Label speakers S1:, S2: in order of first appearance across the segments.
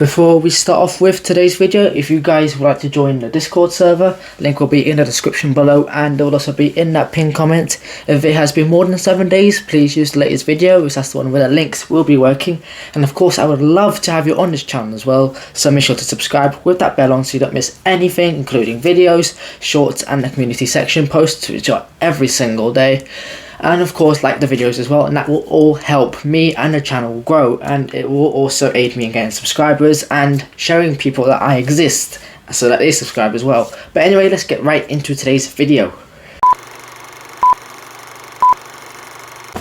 S1: Before we start off with today's video, if you guys would like to join the Discord server, link will be in the description below and it will also be in that pinned comment. If it has been more than 7 days, please use the latest video, which that's the one where the links will be working. And of course, I would love to have you on this channel as well, so make sure to subscribe with that bell on so you don't miss anything, including videos, shorts and the community section posts, which are every single day. And of course, like the videos as well, and that will all help me and the channel grow, and it will also aid me in getting subscribers and showing people that I exist so that they subscribe as well. But anyway, let's get right into today's video.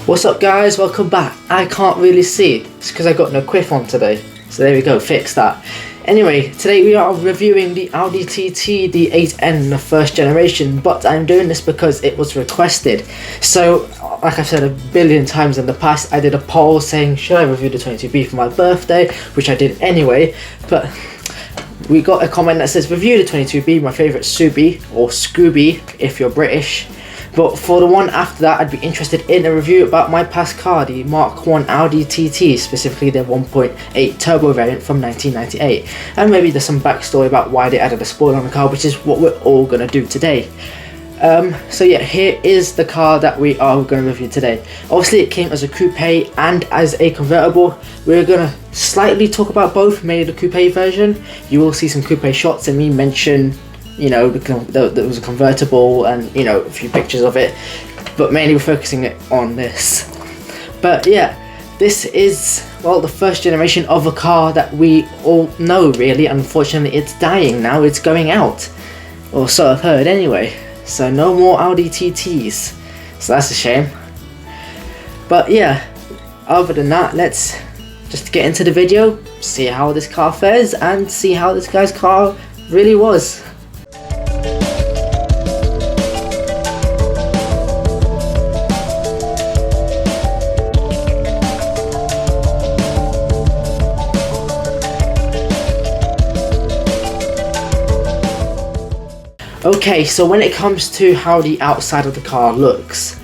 S1: What's up guys, welcome back. I can't really see, it's because I got no quiff on today, so there we go, fix that. Anyway, today we are reviewing the Audi TT, the 8N, the first generation, but I'm doing this because it was requested. So, like I've said a billion times in the past, I did a poll saying, should I review the 22B for my birthday, which I did anyway, but we got a comment that says, review the 22B, my favourite Subi, or Scooby, if you're British. But for the one after that, I'd be interested in a review about my past car, the Mark 1 Audi TT, specifically the 1.8 turbo variant from 1998. And maybe there's some backstory about why they added a spoiler on the car, which is what we're all going to do today. So yeah, here is the car that we are going to review today. Obviously it came as a coupe and as a convertible. We're going to slightly talk about both, mainly the coupe version. You will see some coupe shots and me mention, you know, there was a convertible and, you know, a few pictures of it, but mainly we're focusing it on this. But yeah, this is, well, the first generation of a car that we all know, really. Unfortunately, it's dying now, it's going out, or so I've heard anyway, so no more Audi TTs, so that's a shame. But yeah, other than that, let's just get into the video, see how this car fares, and see how this guy's car really was. Okay, so when it comes to how the outside of the car looks,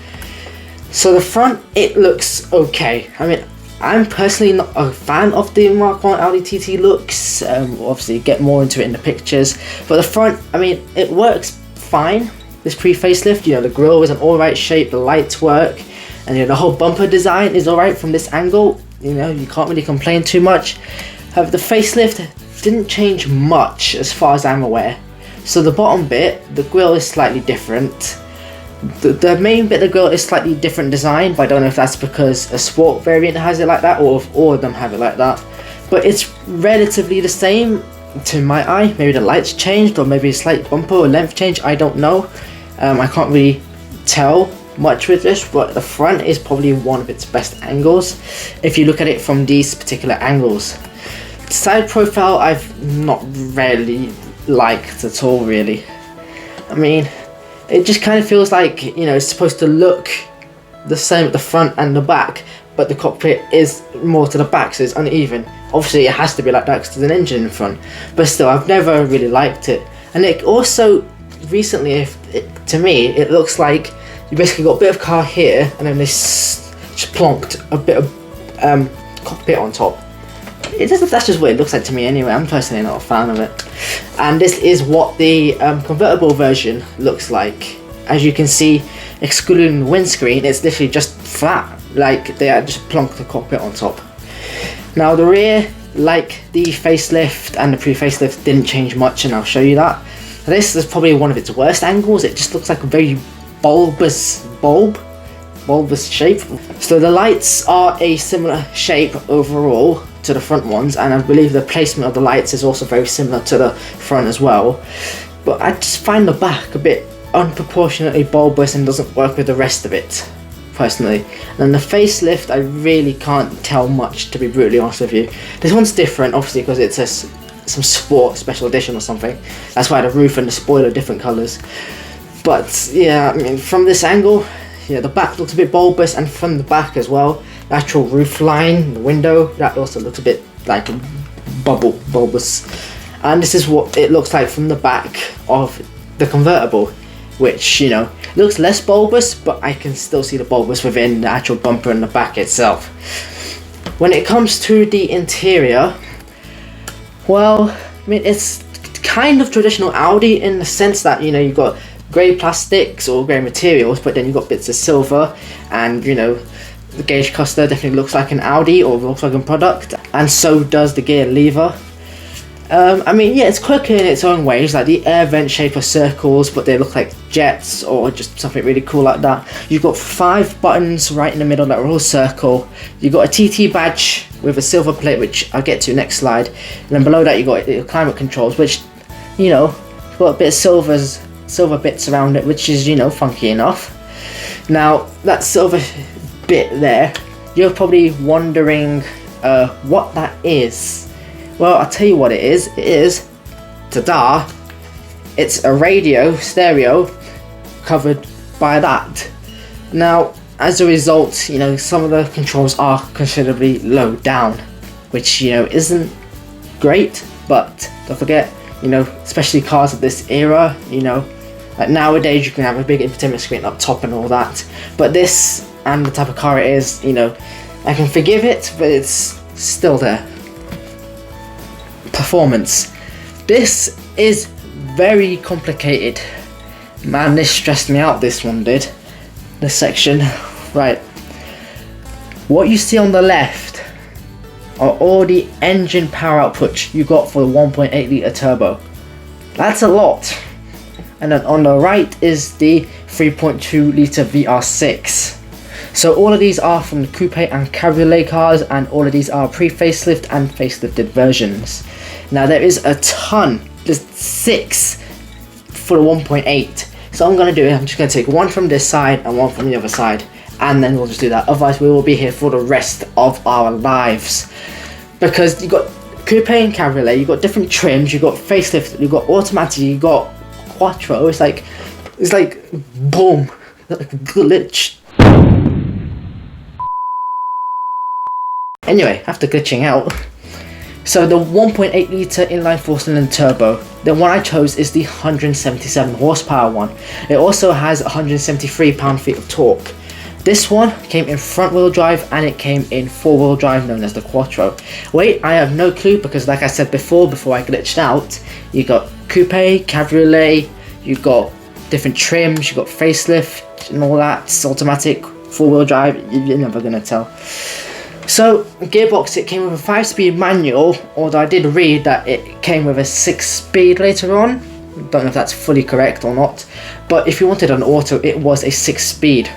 S1: so the front, it looks okay. I mean, I'm personally not a fan of the Mark 1 Audi TT looks, obviously get more into it in the pictures, but the front, I mean, it works fine. This pre-facelift, you know, the grille is an alright shape, the lights work, and you know, the whole bumper design is alright from this angle, you know, you can't really complain too much. However, the facelift didn't change much as far as I'm aware. So the bottom bit, the grille is slightly different. The main bit of the grille is slightly different design, but I don't know if that's because a sport variant has it like that or if all of them have it like that. But it's relatively the same to my eye. Maybe the lights changed or maybe a slight bumper or length change, I don't know. I can't really tell much with this, but the front is probably one of its best angles if you look at it from these particular angles. Side profile I've not really liked at all, really. I mean, it just kind of feels like, you know, it's supposed to look the same at the front and the back, but the cockpit is more to the back, so it's uneven. Obviously it has to be like that because there's an engine in front, but still, I've never really liked it. And it also recently, to me, it looks like you basically got a bit of car here and then they just plonked a bit of cockpit on top. That's just what it looks like to me anyway. I'm personally not a fan of it. And this is what the convertible version looks like. As you can see, excluding the windscreen, it's literally just flat. Like, they just plonked the cockpit on top. Now the rear, like the facelift and the pre-facelift, didn't change much, and I'll show you that. This is probably one of its worst angles. It just looks like a very bulbous shape. So the lights are a similar shape overall to the front ones, and I believe the placement of the lights is also very similar to the front as well, but I just find the back a bit unproportionately bulbous and doesn't work with the rest of it, personally. And then the facelift, I really can't tell much, to be brutally honest with you. This one's different, obviously, because it's some sport special edition or something. That's why the roof and the spoiler are different colours. But yeah, I mean, from this angle, yeah, the back looks a bit bulbous, and from the back as well, the actual roof line, the window, that also looks a bit like bulbous. And this is what it looks like from the back of the convertible, which, you know, looks less bulbous, but I can still see the bulbous within the actual bumper and the back itself. When it comes to the interior, Well, I mean, it's kind of traditional Audi in the sense that, you know, you've got grey plastics or grey materials, but then you've got bits of silver, and, you know, the gauge cluster definitely looks like an Audi or Volkswagen product, and so does the gear lever. I mean, yeah, it's quirky in its own ways, like the air vent shape of circles, but they look like jets or just something really cool like that. You've got 5 buttons right in the middle that are all circle. You've got a TT badge with a silver plate, which I'll get to next slide. And then below that you've got your climate controls, which, you know, you've got a bit of silver bits around it, which is, you know, funky enough. Now, that silver bit there, you're probably wondering what that is. Well, I'll tell you what it is. It is, ta-da, it's a radio, stereo, covered by that. Now, as a result, you know, some of the controls are considerably low down, which, you know, isn't great, but don't forget, you know, especially cars of this era, you know, like nowadays you can have a big infotainment screen up top and all that, but this, and the type of car it is, you know, I can forgive it, but it's still there. Performance. This is very complicated. Man, this stressed me out, this one did. This section. Right. What you see on the left are all the engine power outputs you got for the 1.8 litre turbo. That's a lot. And then on the right is the 3.2 litre VR6. So all of these are from the coupe and cabriolet cars, and all of these are pre-facelift and facelifted versions. Now there is a ton, there's 6 for the 1.8. So I'm going to do it, I'm just going to take one from this side and one from the other side, and then we'll just do that. Otherwise we will be here for the rest of our lives. Because you've got coupe and cabriolet, you've got different trims, you've got facelift, you've got automatic, you've got quattro. It's like boom, like glitch. Anyway, after glitching out, so the 1.8 litre inline 4-cylinder turbo, the one I chose is the 177 horsepower one. It also has 173 pound-feet of torque. This one came in front-wheel drive and it came in 4-wheel drive, known as the quattro. Wait, I have no clue, because like I said before I glitched out, you got coupe, cabriolet, you got different trims, you got facelift and all that. It's automatic, 4-wheel drive, you're never gonna tell. So, gearbox, it came with a 5-speed manual, although I did read that it came with a 6-speed later on. Don't know if that's fully correct or not, but if you wanted an auto, it was a 6-speed.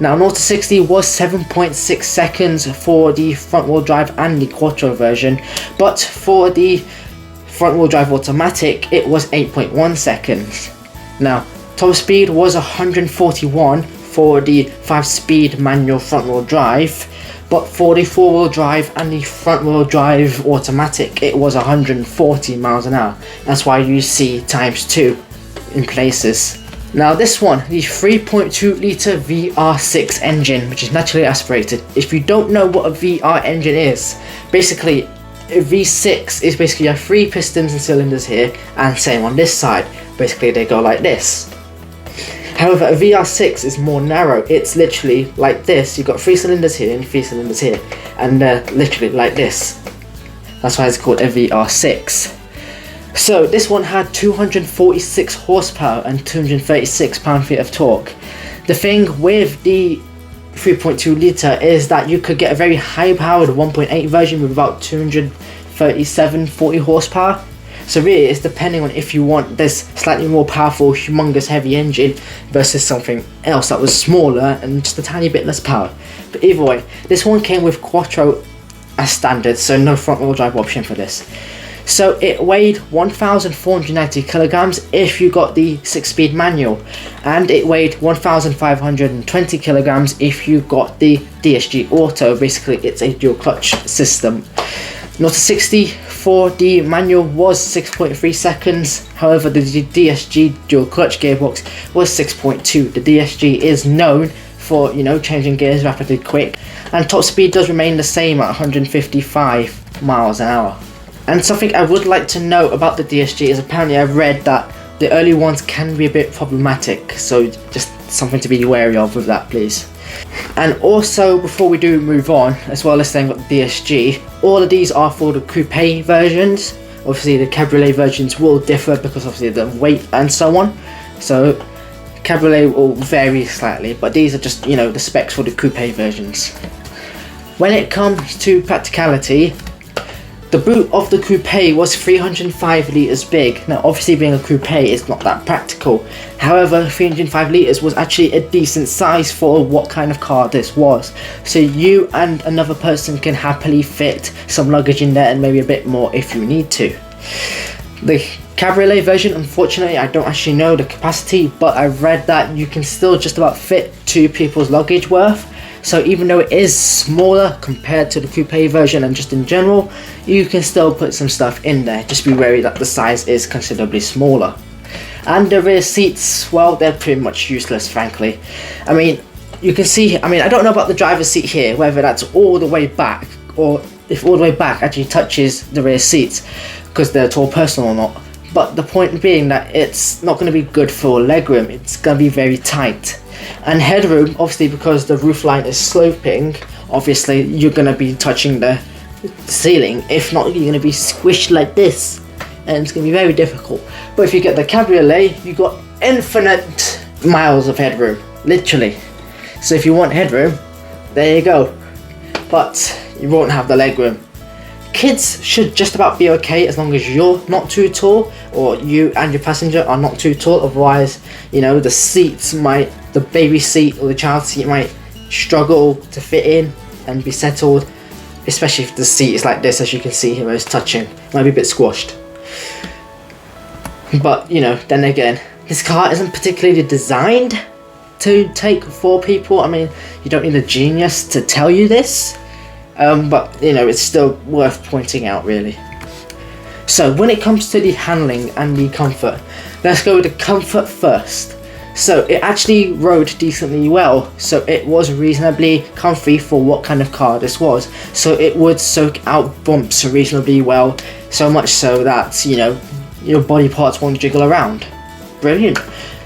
S1: Now, an auto 60 was 7.6 seconds for the front-wheel drive and the quattro version, but for the front-wheel drive automatic, it was 8.1 seconds. Now, top speed was 141 for the 5-speed manual front-wheel drive, but for the 4-wheel drive and the front-wheel drive automatic, it was 140 miles an hour. That's why you see ×2 in places. Now this one, the 3.2 litre VR6 engine, which is naturally aspirated. If you don't know what a VR engine is, basically a V6 is basically you have 3 pistons and cylinders here, and same on this side. Basically they go like this. However, a VR6 is more narrow. It's literally like this. You've got 3 cylinders here and 3 cylinders here, and they're literally like this. That's why it's called a VR6. So this one had 246 horsepower and 236 pound-feet of torque. The thing with the 3.2 litre is that you could get a very high-powered 1.8 version with about 240 horsepower. So really, it's depending on if you want this slightly more powerful, humongous, heavy engine versus something else that was smaller and just a tiny bit less power. But either way, this one came with quattro as standard, so no front-wheel drive option for this. So it weighed 1,490 kilograms if you got the 6-speed manual, and it weighed 1,520 kilograms if you got the DSG Auto. Basically, it's a dual clutch system. Not a 60 for the manual was 6.3 seconds, however the DSG dual clutch gearbox was 6.2. The DSG is known for, you know, changing gears rapidly quick, and top speed does remain the same at 155 miles an hour. And something I would like to know about the DSG is apparently I've read that the early ones can be a bit problematic, so just something to be wary of with that, please. And also, before we do move on, as well as saying about the DSG, all of these are for the coupe versions, Obviously the cabriolet versions will differ because obviously the weight and so on. So cabriolet will vary slightly, but these are just, you know, the specs for the coupe versions. When it comes to practicality, the boot of the coupe was 305 litres big. Now obviously being a coupe is not that practical. However, 305 litres was actually a decent size for what kind of car this was. So you and another person can happily fit some luggage in there and maybe a bit more if you need to. The cabriolet version, unfortunately, I don't actually know the capacity, but I read that you can still just about fit 2 people's luggage worth. So even though it is smaller compared to the coupe version and just in general, you can still put some stuff in there. Just be wary that the size is considerably smaller. And the rear seats, well, they're pretty much useless, frankly. I mean, you can see, I don't know about the driver's seat here, whether that's all the way back or if all the way back actually touches the rear seats because they're tall person or not. But the point being that it's not going to be good for legroom, it's going to be very tight. And headroom, obviously because the roofline is sloping, obviously you're going to be touching the ceiling. If not, you're going to be squished like this, and it's going to be very difficult. But if you get the cabriolet, you got infinite miles of headroom, literally. So if you want headroom, there you go. But you won't have the legroom. Kids should just about be okay as long as you're not too tall, or you and your passenger are not too tall. Otherwise, you know, the baby seat or the child seat might struggle to fit in and be settled, especially if the seat is like this, as you can see here where it's touching. It might be a bit squashed. But, you know, then again, this car isn't particularly designed to take 4 people. I mean, you don't need a genius to tell you this. But, you know, it's still worth pointing out, really. So, when it comes to the handling and the comfort, let's go with the comfort first. So, it actually rode decently well. So, it was reasonably comfy for what kind of car this was. So, it would soak out bumps reasonably well. So much so that, you know, your body parts won't jiggle around. Brilliant.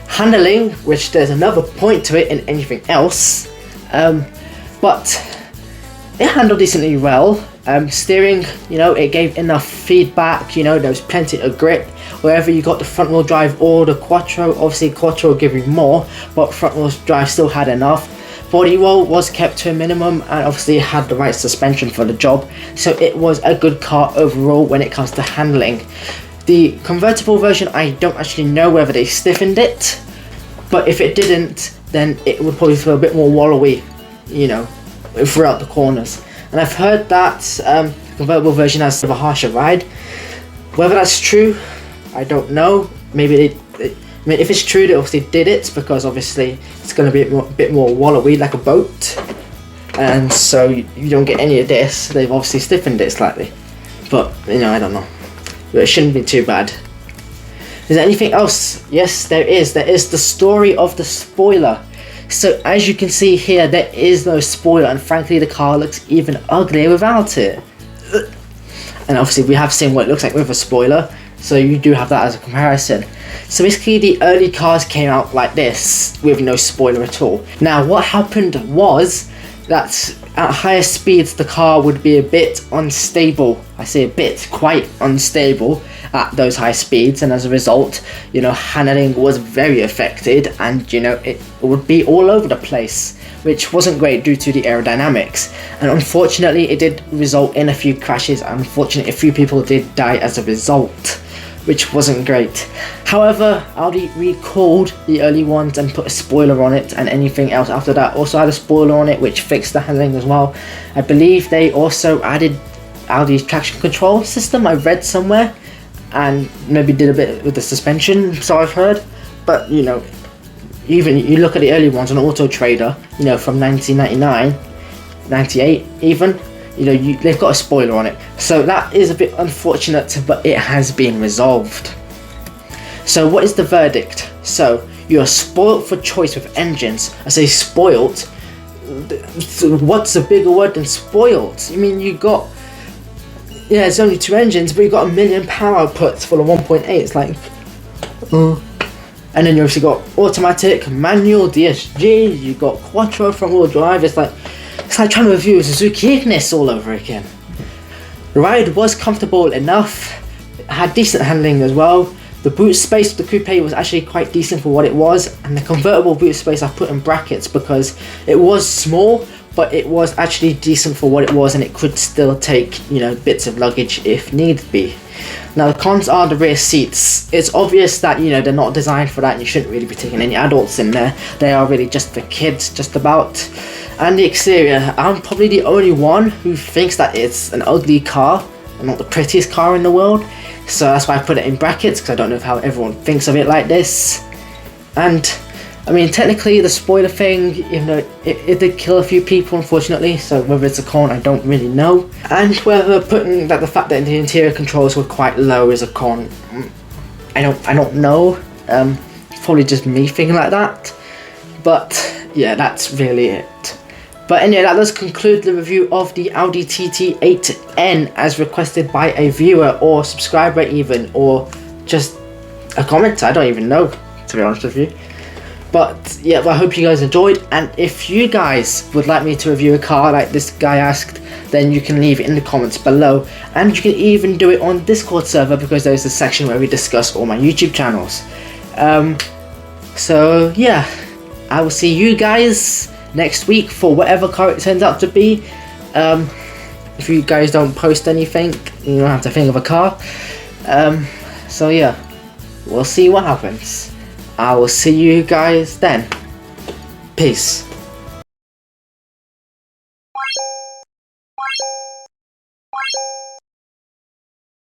S1: Handling, which there's another point to it in anything else. But it handled decently well. Steering, you know, it gave enough feedback, you know, there was plenty of grip. Wherever you got the front wheel drive or the quattro, obviously quattro will give you more, but front wheel drive still had enough. Body roll was kept to a minimum and obviously had the right suspension for the job. So it was a good car overall when it comes to handling. The convertible version, I don't actually know whether they stiffened it, but if it didn't, then it would probably feel a bit more wallowy, you know, throughout the corners. And I've heard that the convertible version has a harsher ride. Whether that's true, I don't know. Maybe I mean, if it's true, they obviously did it because obviously it's going to be a bit more wallowy like a boat, and so you don't get any of this. They've obviously stiffened it slightly, but you know, I don't know. But it shouldn't be too bad. Is there anything else? Yes, there is. There is the story of the spoiler. So as you can see here, there is no spoiler, and frankly the car looks even uglier without it. And obviously we have seen what it looks like with a spoiler, so you do have that as a comparison. So basically the early cars came out like this, with no spoiler at all. Now what happened was that at higher speeds the car would be a bit unstable. I say a bit, quite unstable at those high speeds, and as a result, you know, handling was very affected, and you know, it would be all over the place, which wasn't great due to the aerodynamics. And unfortunately it did result in a few crashes, and unfortunately a few people did die as a result, which wasn't great. However, Audi recalled the early ones and put a spoiler on it, and anything else after that also had a spoiler on it, which fixed the handling as well. I believe they also added Audi's traction control system, I read somewhere, and maybe did a bit with the suspension, so I've heard. But you know, even you look at the early ones on Auto Trader, you know, from 1999, 98 even, you know, they've got a spoiler on it. So that is a bit unfortunate, but it has been resolved. So what is the verdict? So you're spoilt for choice with engines. I say spoilt. What's a bigger word than spoilt? I mean, you got, yeah, it's only 2 engines, but you got 1 million power outputs for the 1.8. It's like, and then you obviously got automatic, manual, DSG. You got quattro front wheel drive. It's like trying to review a Suzuki Ignis all over again. The ride was comfortable enough. had decent handling as well. The boot space of the coupe was actually quite decent for what it was, and the convertible boot space I put in brackets because it was small, but it was actually decent for what it was, and it could still take, you know, bits of luggage if need be. Now the cons are the rear seats. It's obvious that, you know, they're not designed for that, and you shouldn't really be taking any adults in there. They are really just for kids, just about. And the exterior, I'm probably the only one who thinks that it's an ugly car and not the prettiest car in the world. So that's why I put it in brackets, because I don't know how everyone thinks of it like this. And I mean, technically the spoiler thing, even though it did kill a few people, unfortunately, so whether it's a con, I don't really know. And whether putting that the fact that the interior controls were quite low is a con, I don't know. Probably just me thinking like that. But yeah, that's really it. But anyway, that does conclude the review of the Audi TT 8N as requested by a viewer or subscriber even, or just a comment, I don't even know, to be honest with you. But yeah, I hope you guys enjoyed, and if you guys would like me to review a car like this guy asked, then you can leave it in the comments below, and you can even do it on Discord server, because there's a section where we discuss all my YouTube channels. So yeah, I will see you guys next week for whatever car it turns out to be. If you guys don't post anything, you don't have to think of a car. So yeah, we'll see what happens. I will see you guys then. Peace.